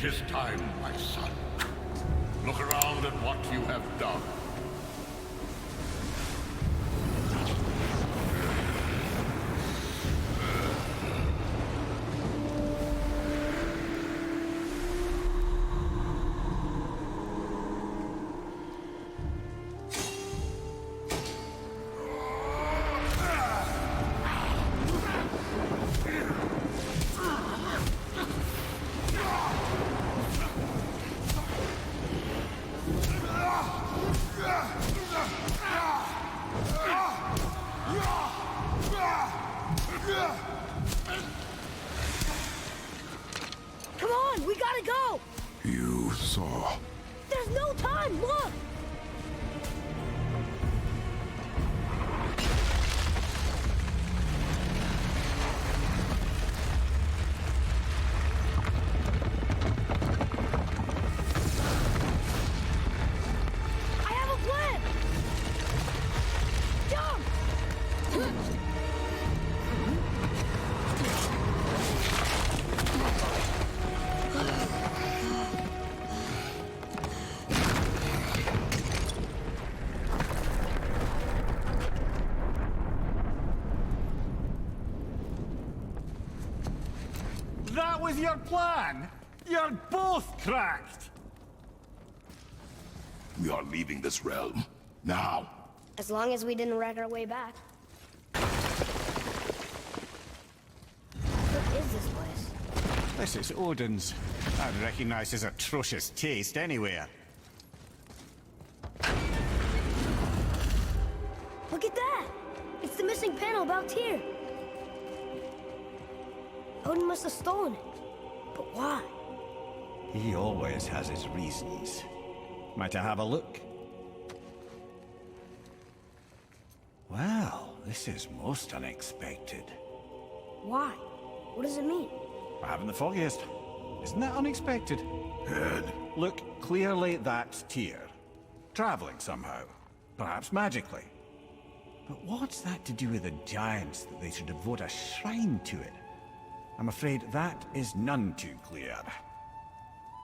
is time, my son. Look around at what you have done. Come on, we gotta go! You saw. There's no time, look! I have a plan! Jump! That was your plan? You're both cracked! We are leaving this realm. Now. As long as we didn't wreck our way back. What is this place? This is Odin's. I'd recognize his atrocious taste anywhere. Look at that! It's the missing panel about Tyr. Odin must have stolen it. But why? He always has his reasons. Might I have a look? Well, this is most unexpected. Why? What does it mean? I haven't the foggiest. Isn't that unexpected? Head. Look, clearly that's Tyr. Traveling somehow. Perhaps magically. But what's that to do with the giants that they should devote a shrine to it? I'm afraid that is none too clear.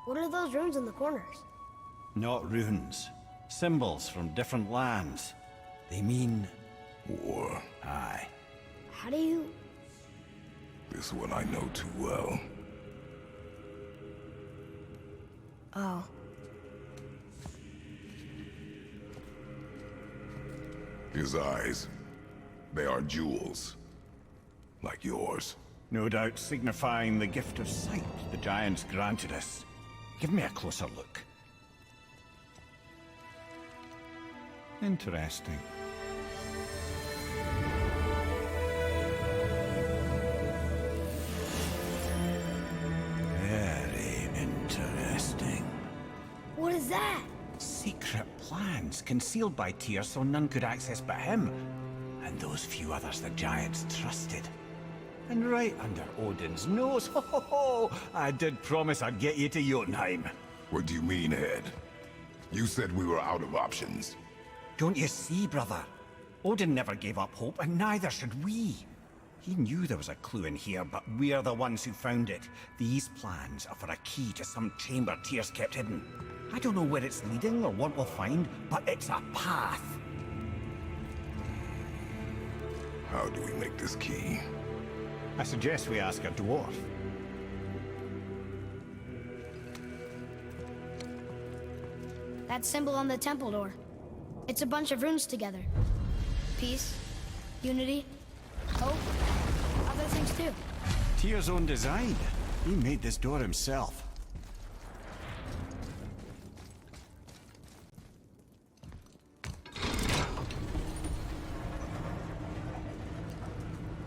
What are those runes in the corners? Not runes. Symbols from different lands. They mean... War. Aye. How do you... This one I know too well. Oh. His eyes. They are jewels. Like yours. No doubt signifying the gift of sight the giants granted us. Give me a closer look. Interesting. Very interesting. What is that? Secret plans concealed by Tyr so none could access but him. And those few others the giants trusted. And right under Odin's nose, ho ho ho! I did promise I'd get you to Jotunheim. What do you mean, Head? You said we were out of options. Don't you see, brother? Odin never gave up hope, and neither should we. He knew there was a clue in here, but we're the ones who found it. These plans are for a key to some chamber Tyr's kept hidden. I don't know where it's leading or what we'll find, but it's a path. How do we make this key? I suggest we ask a dwarf. That symbol on the temple door. It's a bunch of runes together. Peace, unity, hope, other things too. Tyr's own design. He made this door himself.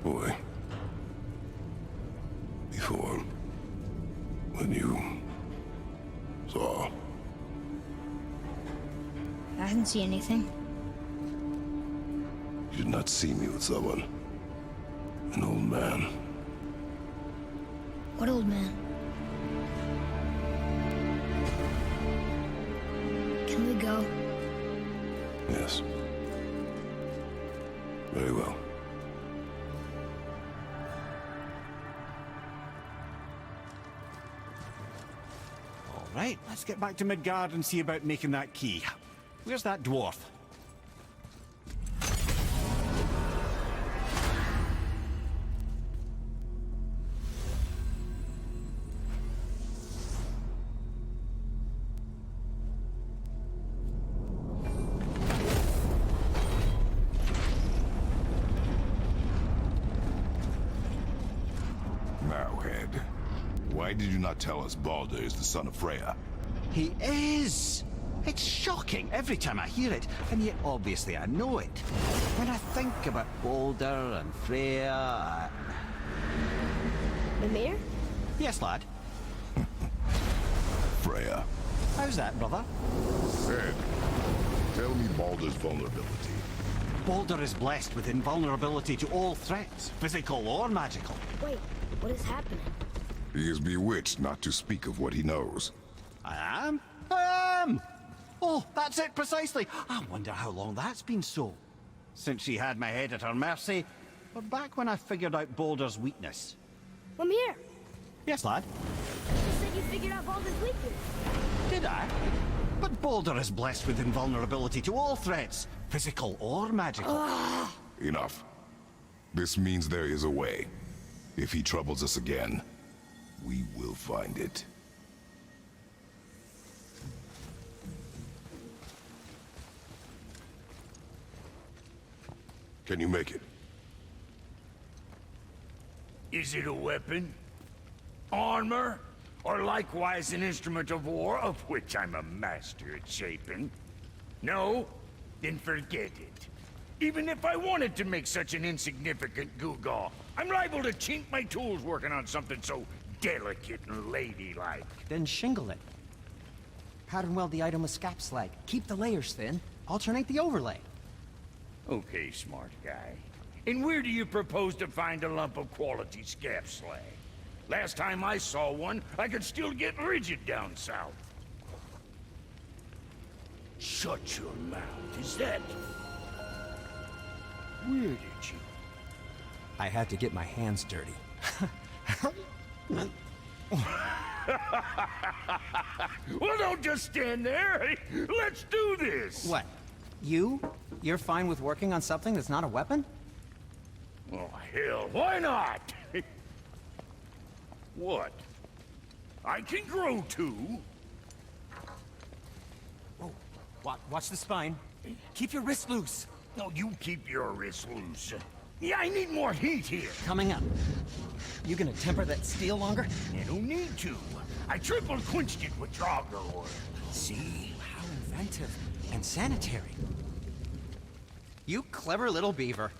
Boy. Before... when you... saw... I didn't see anything. You did not see me with someone. An old man. What old man? Can we go? Yes. Very well. Right, let's get back to Midgard and see about making that key. Where's that dwarf? Now, Head, why did you not tell us Baldur is the son of Freya? He is! It's shocking every time I hear it, and yet obviously I know it. When I think about Baldur and Freya... Mimir? Yes, lad. Freya. How's that, brother? Head, tell me Baldur's vulnerability. Baldur is blessed with invulnerability to all threats, physical or magical. Wait, what is happening? He is bewitched not to speak of what he knows. I am? I am! Oh, that's it precisely. I wonder how long that's been so. Since she had my head at her mercy, or back when I figured out Baldur's weakness. Mimir! Yes, lad? You said you figured out Baldur's weakness. Did I? But Baldur is blessed with invulnerability to all threats, physical or magical. Enough. This means there is a way. If he troubles us again, we will find it. Can you make it? Is it a weapon? Armor? Or likewise an instrument of war, of which I'm a master at shaping? No? Then forget it. Even if I wanted to make such an insignificant gewgaw, I'm liable to chink my tools working on something so delicate and ladylike. Then shingle it. Pattern weld the item with scap slag. Keep the layers thin. Alternate the overlay. Okay, smart guy. And where do you propose to find a lump of quality scap slag? Last time I saw one, I could still get rigid down south. Shut your mouth, is that... Where did you... I had to get my hands dirty. Well, don't just stand there. Let's do this. What? You? You're fine with working on something that's not a weapon? Oh, hell, why not? What? I can grow too. Oh, watch the spine. Keep your wrist loose. No, you keep your wrist loose. Yeah, I need more heat here. Coming up. You gonna temper that steel longer? You don't need to. I triple quenched it with Draugr oil. See? How inventive and sanitary. You clever little beaver.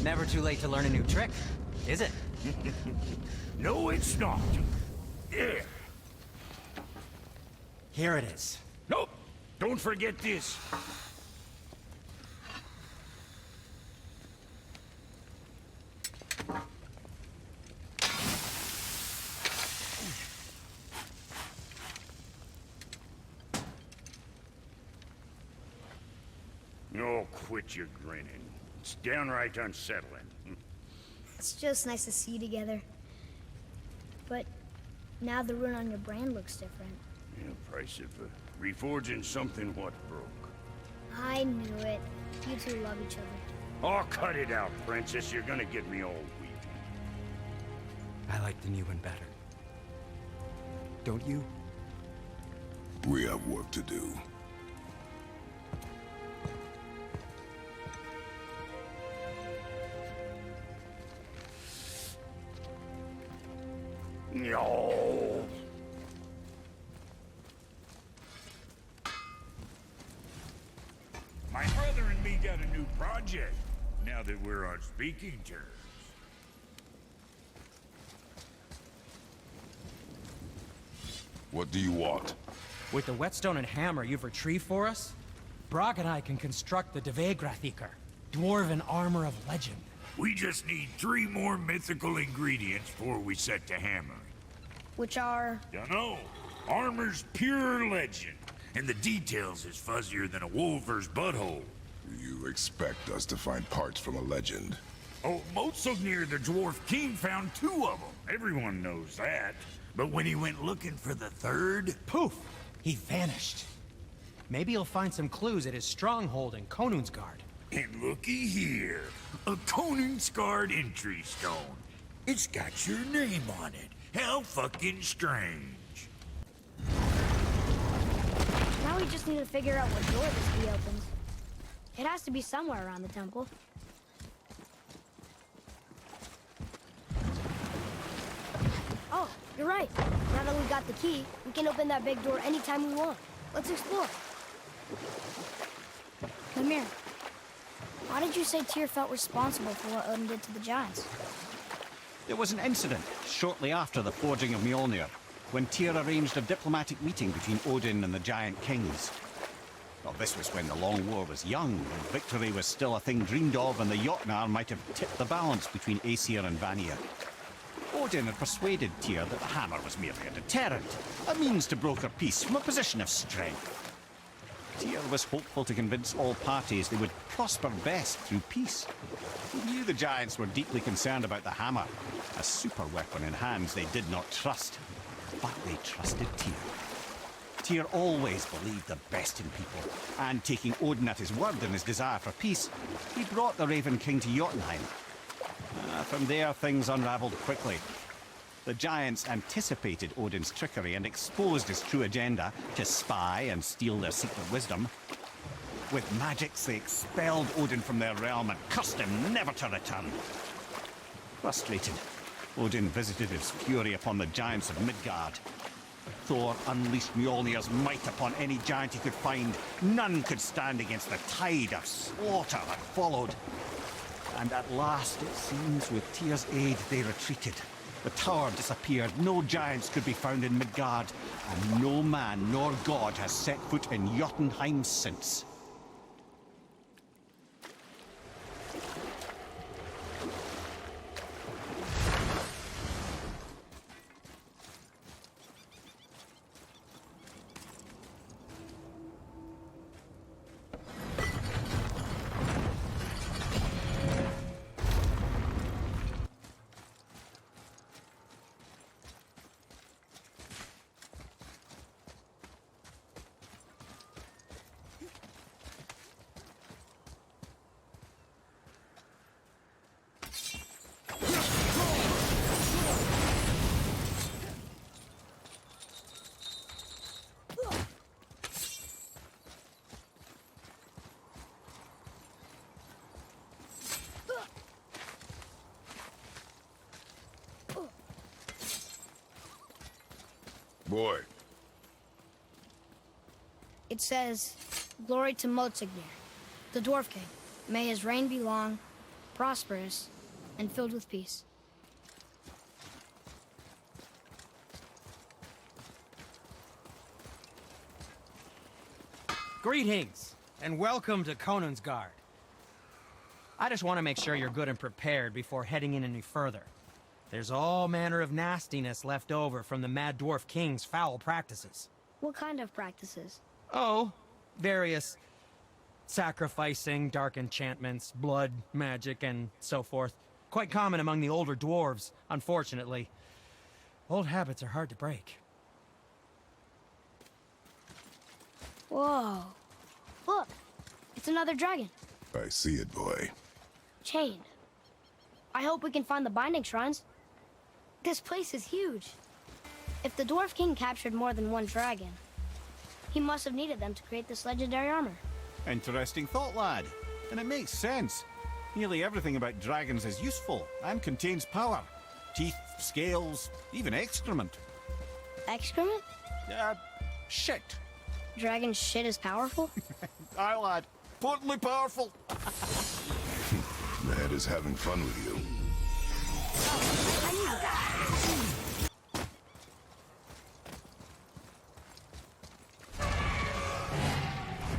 Never too late to learn a new trick, is it? No, it's not. There. Here it is. Nope. Don't forget this. Oh, quit your grinning. It's downright unsettling. It's just nice to see you together. But now the rune on your brand looks different. Yeah, price of reforging something what broke. I knew it. You two love each other. Oh, cut it out, Princess. You're gonna get me all weepy. I like the new one better. Don't you? We have work to do. No. My brother and me got a new project, now that we're on speaking terms. What do you want? With the whetstone and hammer you've retrieved for us, Brok and I can construct the Dvegrathikr, dwarven armor of legend. We just need 3 more mythical ingredients before we set to hammering. Which are... Dunno. Armor's pure legend, and the details is fuzzier than a wolver's butthole. You expect us to find parts from a legend? Oh, Motsognir the Dwarf King found 2 of them. Everyone knows that. But when he went looking for the third, Poof! He vanished. Maybe he'll find some clues at his stronghold in Konungsgard. and looky here, a Konungsgard entry stone. It's got your name on it. How fucking strange. Now we just need to figure out what door this key opens. It has to be somewhere around the temple. Oh, you're right. Now that we got the key, we can open that big door anytime we want. Let's explore. Come here. Why did you say Tyr felt responsible for what Odin did to the giants? There was an incident shortly after the forging of Mjolnir, when Tyr arranged a diplomatic meeting between Odin and the giant kings. Well, this was when the Long War was young, and victory was still a thing dreamed of, and the Jotnar might have tipped the balance between Aesir and Vanir. Odin had persuaded Tyr that the hammer was merely a deterrent, a means to broker peace from a position of strength. Tyr was hopeful to convince all parties they would prosper best through peace. He knew the giants were deeply concerned about the hammer, a super weapon in hands they did not trust. But they trusted Tyr. Tyr always believed the best in people, and taking Odin at his word in his desire for peace, he brought the Raven King to Jotunheim. From there, things unraveled quickly. The giants anticipated Odin's trickery and exposed his true agenda to spy and steal their secret wisdom. With magics, they expelled Odin from their realm and cursed him never to return. Frustrated, Odin visited his fury upon the giants of Midgard. Thor unleashed Mjolnir's might upon any giant he could find. None could stand against the tide of slaughter that followed. And at last, it seems, with Tyr's aid, they retreated. The tower disappeared, no giants could be found in Midgard, and no man nor god has set foot in Jotunheim since. Boy, It says, "Glory to Motsognir, the Dwarf King. May his reign be long, prosperous, and filled with peace." Greetings, and welcome to Konungsgard. I just want to make sure you're good and prepared before heading in any further. There's all manner of nastiness left over from the Mad Dwarf King's foul practices. What kind of practices? Oh, various sacrificing, dark enchantments, blood, magic, and so forth. Quite common among the older dwarves, unfortunately. Old habits are hard to break. Whoa. Look, it's another dragon. I see it, boy. Chained. I hope we can find the binding shrines. This place is huge. If the Dwarf King captured more than one dragon, he must have needed them to create this legendary armor. Interesting thought, lad. And it makes sense. Nearly everything about dragons is useful and contains power. Teeth, scales, even excrement. Excrement? Shit. Dragon shit is powerful? Aye, lad. Potently powerful. The head is having fun with you.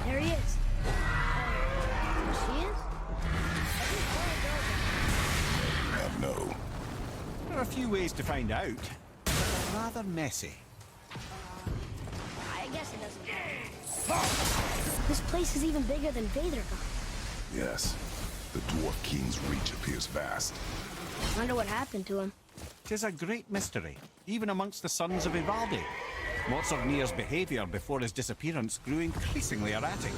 There he is. There she is? No. There are a few ways to find out, but they're rather messy. I guess it doesn't matter. This place is even bigger than Vadergard. Yes. The Dwarf King's reach appears vast. Wonder what happened to him. 'Tis a great mystery. even amongst the sons of Ivaldi. Motsognir's behavior before his disappearance grew increasingly erratic.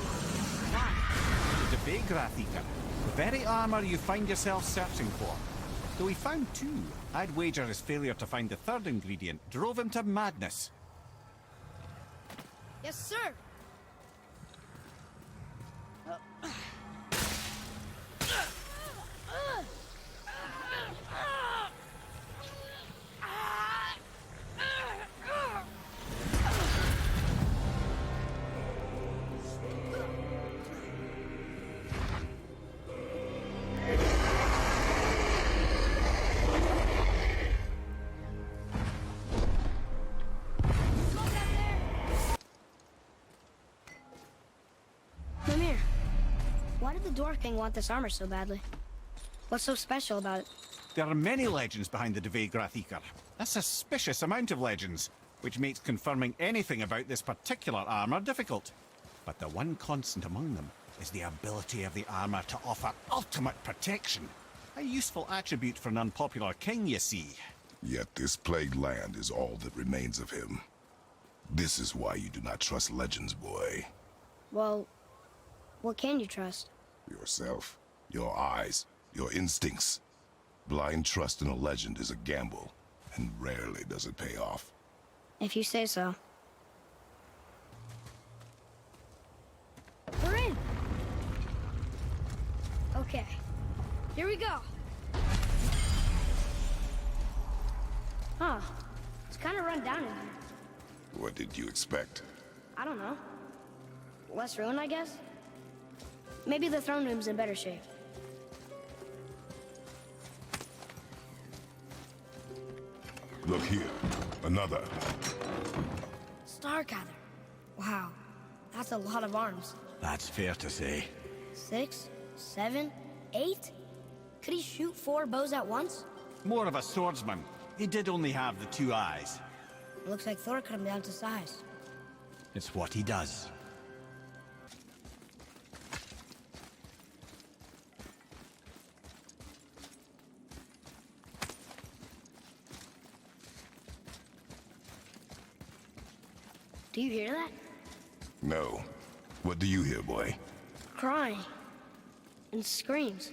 The Devegrathika, the very armor you find yourself searching for. Though he found two, I'd wager his failure to find the third ingredient drove him to madness. Yes, sir. Mimir, why did the Dwarf King want this armor so badly? What's so special about it? There are many legends behind the Devegrathikar. A suspicious amount of legends, which makes confirming anything about this particular armor difficult. But the one constant among them is the ability of the armor to offer ultimate protection. A useful attribute for an unpopular king, you see. Yet this plagued land is all that remains of him. This is why you do not trust legends, boy. Well, what can you trust? Yourself, your eyes, your instincts. Blind trust in a legend is a gamble, and rarely does it pay off. If you say so. We're in! Okay, here we go. Huh, it's kind of run down in here. What did you expect? I don't know. Less ruin, I guess? Maybe the throne room's in better shape. Look here, another. Stargather. Wow, that's a lot of arms. That's fair to say. 6, 7, 8? Could he shoot 4 bows at once? More of a swordsman. He did only have the 2 eyes. Looks like Thor cut him down to size. It's what he does. Do you hear that? No. What do you hear, boy? Crying. And screams.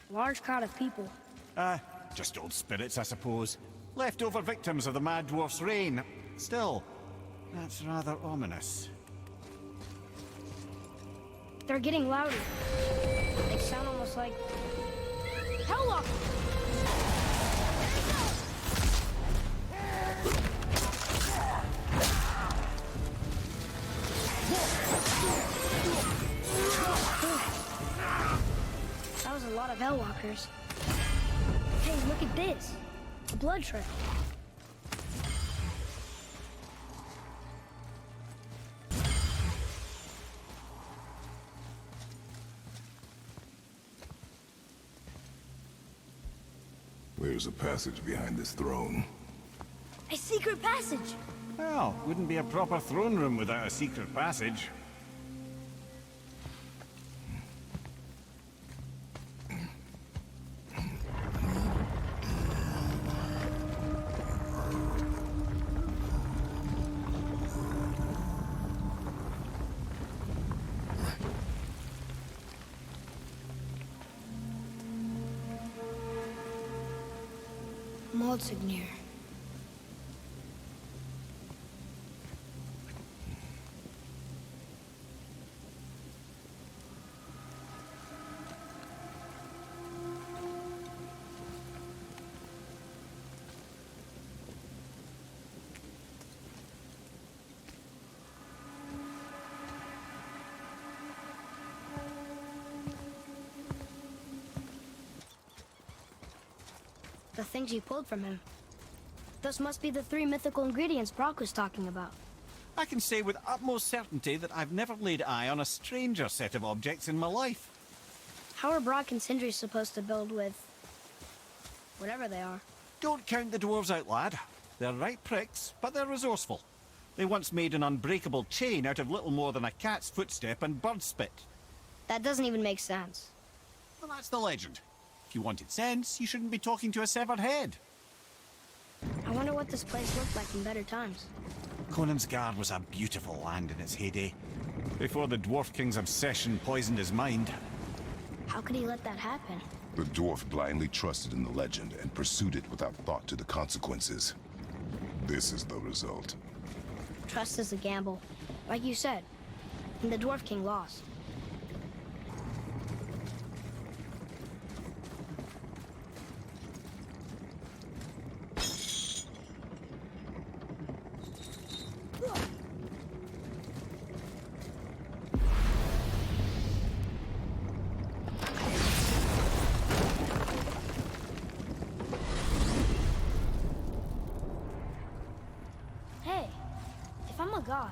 Large crowd of people. Just old spirits, I suppose. Leftover victims of the Mad Dwarf's reign. Still, that's rather ominous. They're getting louder. They sound almost like... Helllock! That was a lot of Hellwalkers. Hey, look at this. A blood trail. There's a passage behind this throne. A secret passage! Well, wouldn't be a proper throne room without a secret passage. Motsognir. The things you pulled from him. Those must be the 3 mythical ingredients Brock was talking about. I can say with utmost certainty that I've never laid eye on a stranger set of objects in my life. How are Brock and Sindri supposed to build with... whatever they are? Don't count the dwarves out, lad. They're right pricks, but they're resourceful. They once made an unbreakable chain out of little more than a cat's footstep and bird spit. That doesn't even make sense. Well, that's the legend. If you wanted sense, you shouldn't be talking to a severed head. wonder what this place looked like in better times. Conan's Guard was a beautiful land in its heyday, before the Dwarf King's obsession poisoned his mind. How could he let that happen? The dwarf blindly trusted in the legend and pursued it without thought to the consequences. This is the result. Trust is a gamble. Like you said. And the Dwarf King lost. Hey, if I'm a god,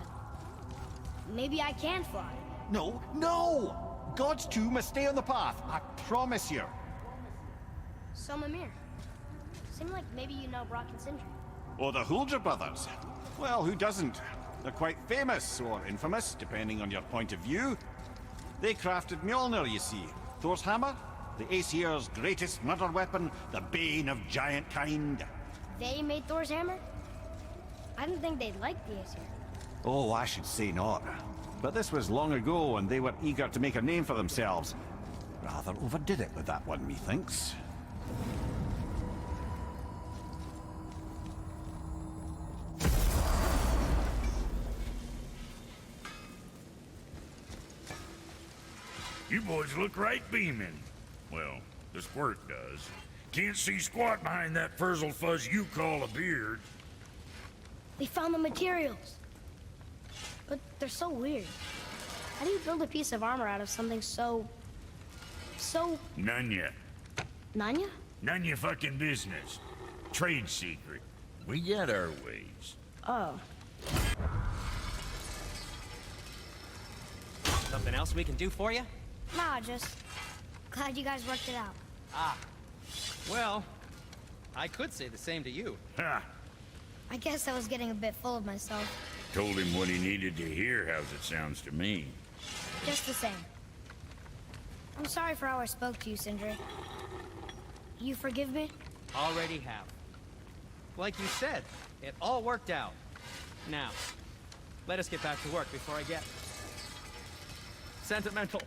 maybe I can fly. No, no! Gods too must stay on the path, I promise you. So, Mimir, seemed like maybe you know Brock and Sindri. Or the Huldra brothers. Well, who doesn't? They're quite famous, or infamous, depending on your point of view. They crafted Mjolnir, you see. Thor's hammer, the Aesir's greatest murder weapon, the bane of giant kind. They made Thor's hammer? I didn't think they'd like the Aesir. Oh, I should say not. But this was long ago, and they were eager to make a name for themselves. Rather overdid it with that one, methinks. You boys look right beaming. Well, the squirt does. Can't see squat behind that frizzled fuzz you call a beard. They found the materials. But they're so weird. How do you build a piece of armor out of something so... None yet. Nanya? None your fucking business. Trade secret. We got our ways. Oh. Something else we can do for you? Nah, just... glad you guys worked it out. Ah. Well, I could say the same to you. Ha! I guess I was getting a bit full of myself. Told him what he needed to hear, how's it sounds to me. Just the same. I'm sorry for how I spoke to you, Sindri. You forgive me? Already have. Like you said, it all worked out. Now, let us get back to work before I get... sentimental.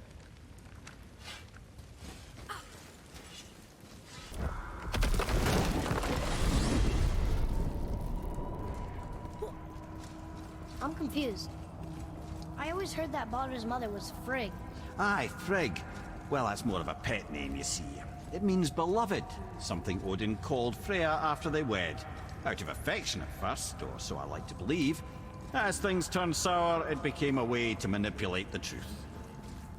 I'm confused. I always heard that Baldur's mother was Frigg. Aye, Frigg. Well, that's more of a pet name, you see. It means beloved, something Odin called Freya after they wed. Out of affection at first, or so I like to believe. As things turned sour, it became a way to manipulate the truth.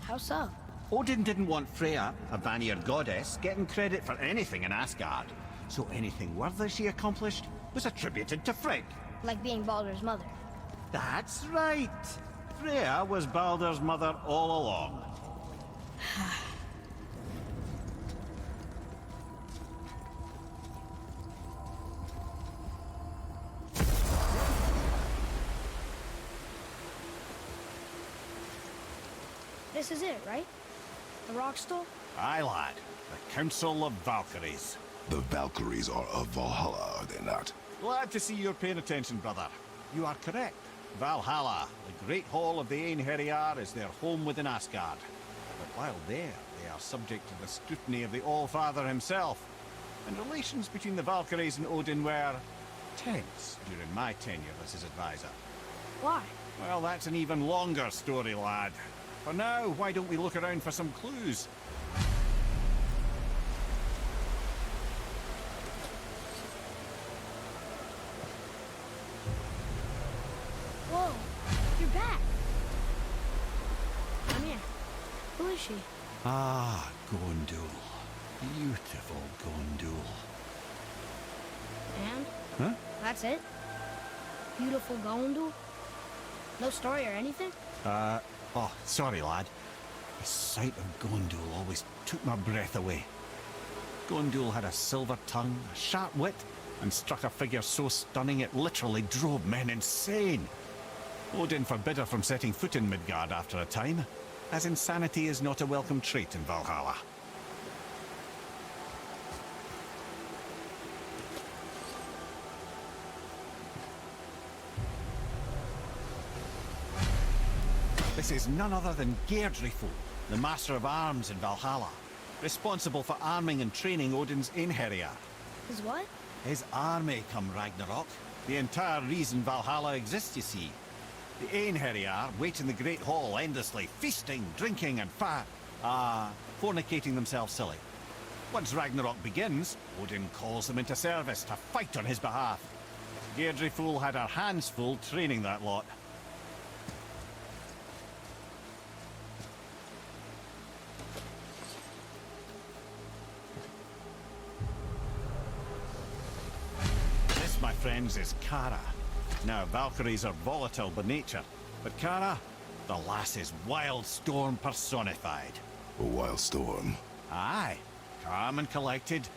How so? Odin didn't want Freya, a Vanir goddess, getting credit for anything in Asgard. So anything worthy she accomplished was attributed to Frigg. Like being Baldur's mother. That's right. Freya was Baldur's mother all along. This is it, right? The rock stool? Aye, lad. The Council of Valkyries. The Valkyries are of Valhalla, are they not? Glad to see you're paying attention, brother. You are correct. Valhalla, the great hall of the Einherjar, is their home within Asgard. But while there, they are subject to the scrutiny of the All-Father himself. And relations between the Valkyries and Odin were tense during my tenure as his advisor. Why? Well, that's an even longer story, lad. For now, why don't we look around for some clues? Whoa, you're back. Come here. Who is she? Ah, Gondul. Beautiful Gondul. And? Huh? That's it? Beautiful Gondul? No story or anything? Oh, sorry, lad. The sight of Gondul always took my breath away. Gondul had a silver tongue, a sharp wit, and struck a figure so stunning it literally drove men insane. Odin forbid her from setting foot in Midgard after a time, as insanity is not a welcome trait in Valhalla. This is none other than Geirdriful, the Master of Arms in Valhalla, responsible for arming and training Odin's Einherjar. Is what? His army come Ragnarok. The entire reason Valhalla exists, you see. The Einherjar wait in the Great Hall endlessly, feasting, drinking, and fornicating themselves silly. Once Ragnarok begins, Odin calls them into service to fight on his behalf. Geirdriful had her hands full training that lot. This, my friends, is Kara. Now, Valkyries are volatile by nature, but Kara, the lass is wild storm personified. A wild storm. Aye, calm and collected.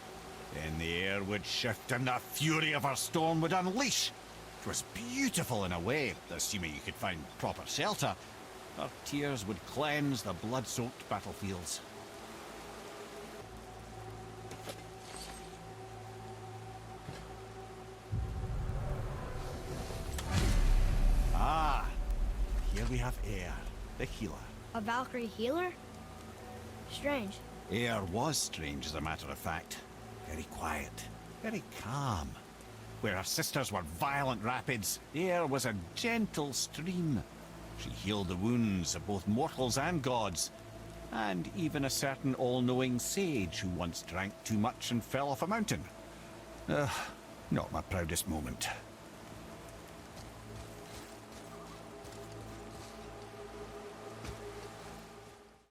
Then the air would shift and the fury of her storm would unleash. It was beautiful in a way, assuming you could find proper shelter. Her tears would cleanse the blood-soaked battlefields. Ah, here we have Air, the healer. A Valkyrie healer? Strange. Air was strange, as a matter of fact. Very quiet, very calm. Where her sisters were violent rapids, Air was a gentle stream. She healed the wounds of both mortals and gods, and even a certain all-knowing sage who once drank too much and fell off a mountain. Not my proudest moment.